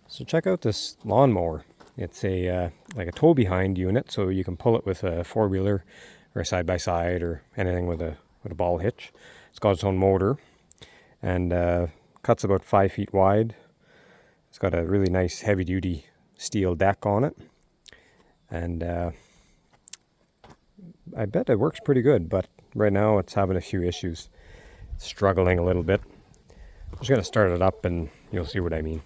So check out this lawnmower. It's a like a tow behind unit, so you can pull it with a four-wheeler or a side-by-side or anything with a ball hitch. It's got its own motor and cuts about 5 feet wide. It's got a really nice heavy-duty steel deck on it, and I bet it works pretty good. But right now it's having a few issues, struggling a little bit. I'm just gonna start it up, and you'll see what I mean.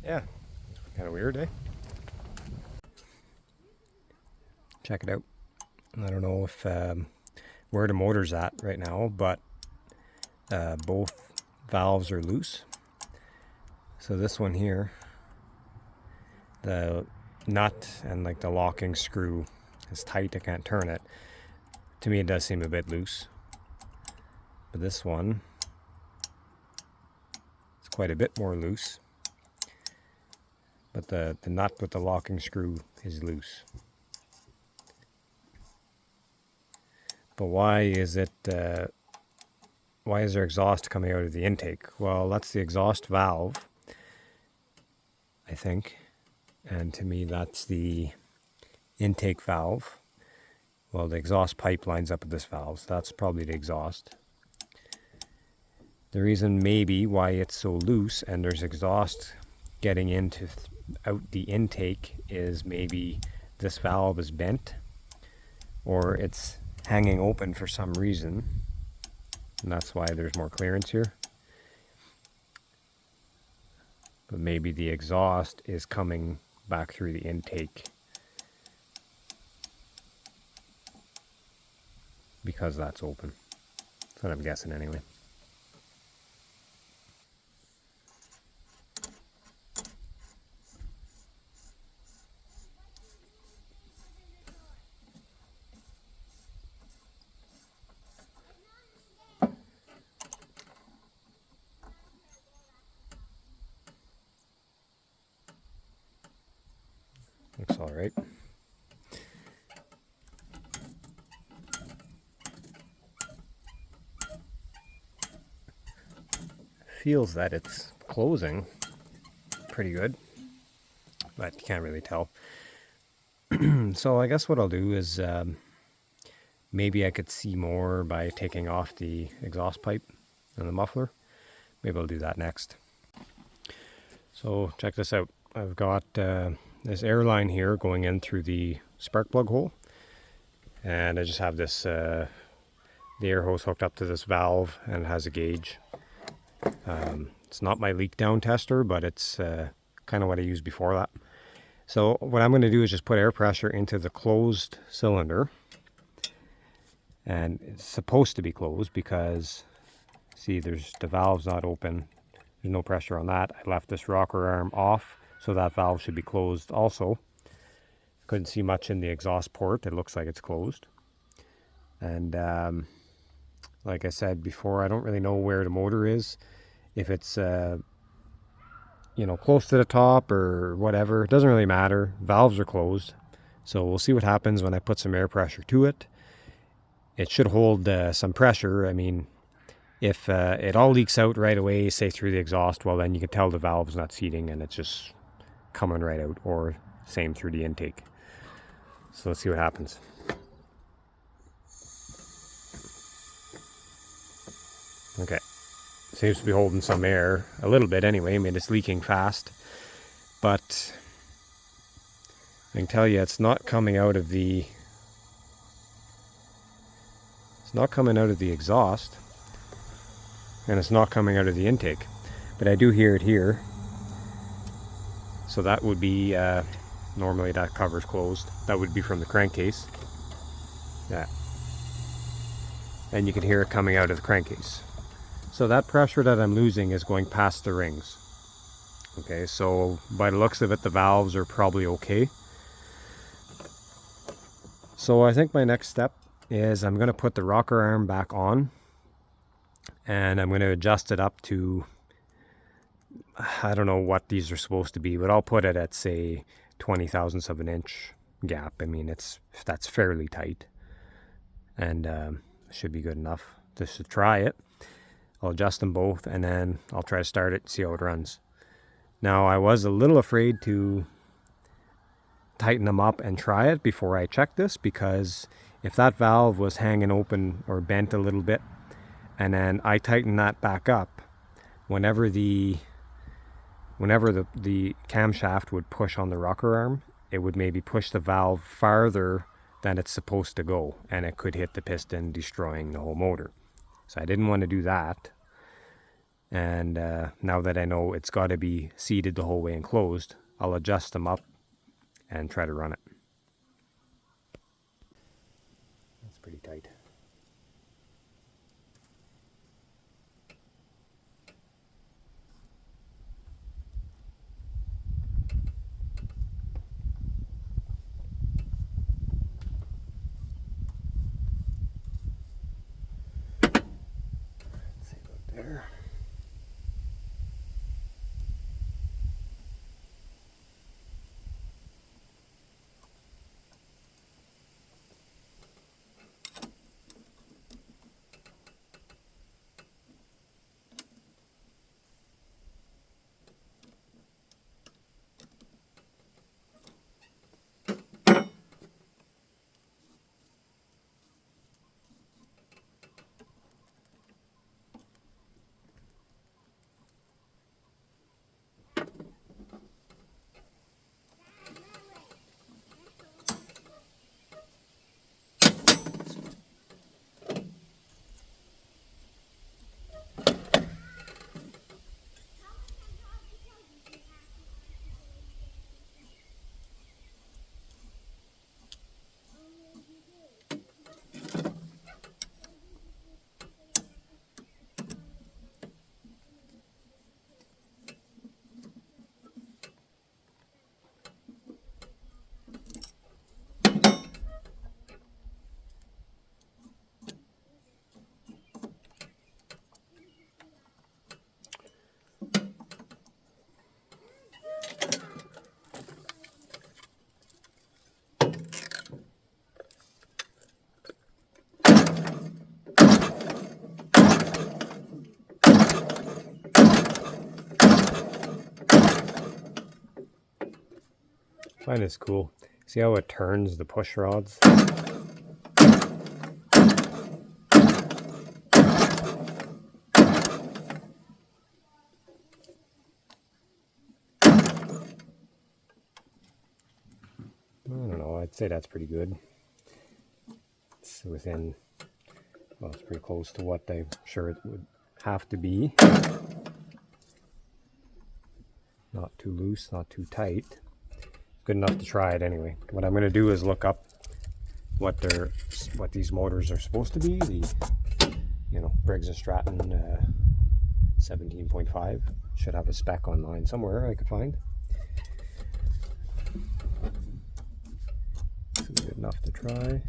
Yeah, kind of weird, eh? Check it out. I don't know if where the motor's at right now, but both valves are loose. So this one here, the nut and like the locking screw is tight. I can't turn it. To me, it does seem a bit loose. But this one is quite a bit more loose. But the nut with the locking screw is loose. But why is there exhaust coming out of the intake? Well, that's the exhaust valve, I think. And to me, that's the intake valve. Well, the exhaust pipe lines up with this valve, so that's probably the exhaust. The reason maybe why it's so loose and there's exhaust getting into out the intake is maybe this valve is bent, or it's hanging open for some reason, and that's why there's more clearance here. But maybe the exhaust is coming back through the intake because that's open. That's what I'm guessing anyway. Looks all right. Feels that it's closing pretty good, but you can't really tell. So I guess what I'll do is maybe I could see more by taking off the exhaust pipe and the muffler. Maybe I'll do that next. So check this out. I've got this air line here going in through the spark plug hole, and I just have this the air hose hooked up to this valve, and it has a gauge. It's not my leak down tester, but it's kind of what I used before that. So what I'm going to do is just put air pressure into the closed cylinder, and it's supposed to be closed because see, the valve's not open. There's no pressure on that. I left this rocker arm off, so that valve should be closed also. Couldn't see much in the exhaust port. It looks like it's closed. And like I said before, I don't really know where the motor is. If it's close to the top or whatever, it doesn't really matter. Valves are closed. So we'll see what happens when I put some air pressure to it. It should hold some pressure. I mean, if it all leaks out right away, say through the exhaust, well, then you can tell the valve's not seating and it's just coming right out, or same through the intake. So let's see what happens. Okay, seems to be holding some air a little bit anyway. I mean, it's leaking fast, but I can tell you it's not coming out of the exhaust, and it's not coming out of the intake, but I do hear it here. So that would be normally that cover's closed. That would be from the crankcase. Yeah, and you can hear it coming out of the crankcase. So that pressure that I'm losing is going past the rings. Okay, so by the looks of it, the valves are probably okay. So I think my next step is I'm going to put the rocker arm back on, and I'm going to adjust it up to, I don't know what these are supposed to be, but I'll put it at, say, 20 thousandths of an inch gap. I mean, that's fairly tight, and should be good enough just to try it. I'll adjust them both, and then I'll try to start it, see how it runs. Now, I was a little afraid to tighten them up and try it before I check this, because if that valve was hanging open or bent a little bit, and then I tighten that back up, whenever the camshaft would push on the rocker arm, it would maybe push the valve farther than it's supposed to go, and it could hit the piston, destroying the whole motor. So I didn't want to do that. And now that I know it's got to be seated the whole way and closed, I'll adjust them up and try to run it. That's pretty tight. Let's see about there. I find this cool. See how it turns the push rods? I don't know, I'd say that's pretty good. It's within, well, it's pretty close to what I'm sure it would have to be. Not too loose, not too tight. Good enough to try it anyway. What I'm going to do is look up what these motors are supposed to be. The Briggs & Stratton 17.5 should have a spec online somewhere I could find. This is good enough to try.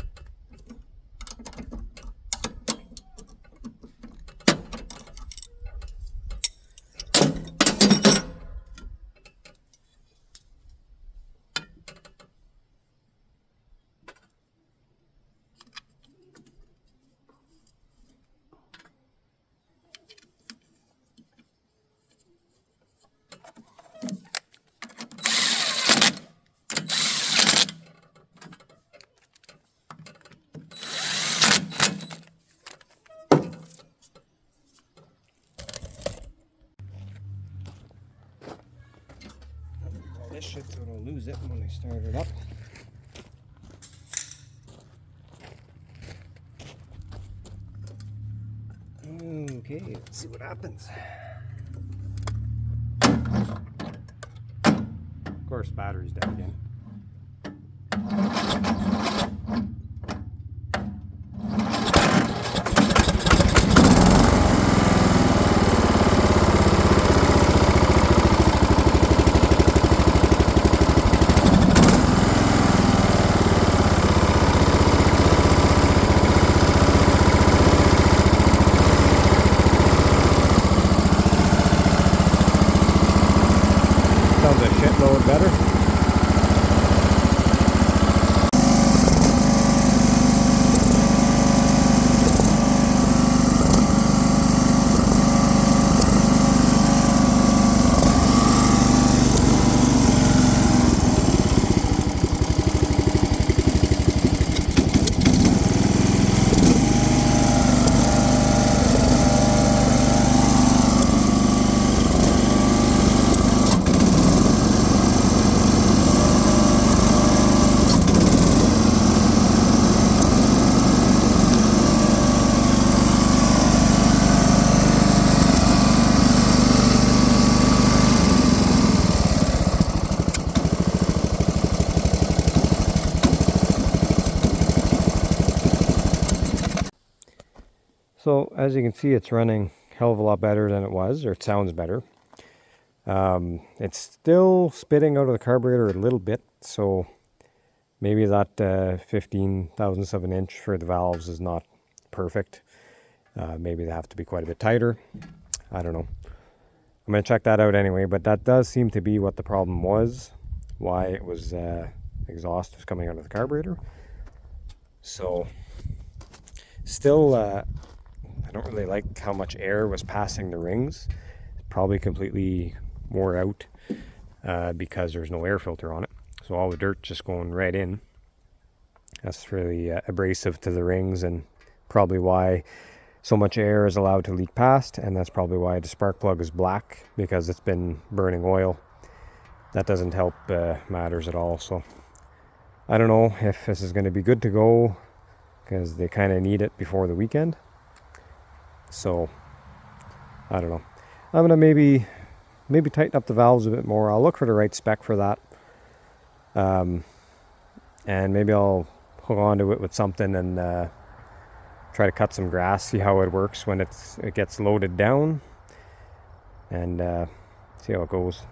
push it so I don't lose it when I start it up. Okay, let's see what happens. Of course, battery's dead again. Sounds a shitload better. So as you can see, it's running a hell of a lot better than it was, or it sounds better. It's still spitting out of the carburetor a little bit, so maybe that 15 thousandths of an inch for the valves is not perfect. Maybe they have to be quite a bit tighter. I don't know. I'm going to check that out anyway, but that does seem to be what the problem was, why it was exhaust was coming out of the carburetor. So still, I don't really like how much air was passing the rings. Probably completely wore out because there's no air filter on it. So all the dirt just going right in. That's really abrasive to the rings, and probably why so much air is allowed to leak past, and that's probably why the spark plug is black, because it's been burning oil. That doesn't help matters at all. So I don't know if this is going to be good to go, because they kind of need it before the weekend. So I don't know. I'm gonna maybe tighten up the valves a bit more. I'll look for the right spec for that, and maybe I'll hook onto it with something and try to cut some grass, see how it works when it gets loaded down, and see how it goes.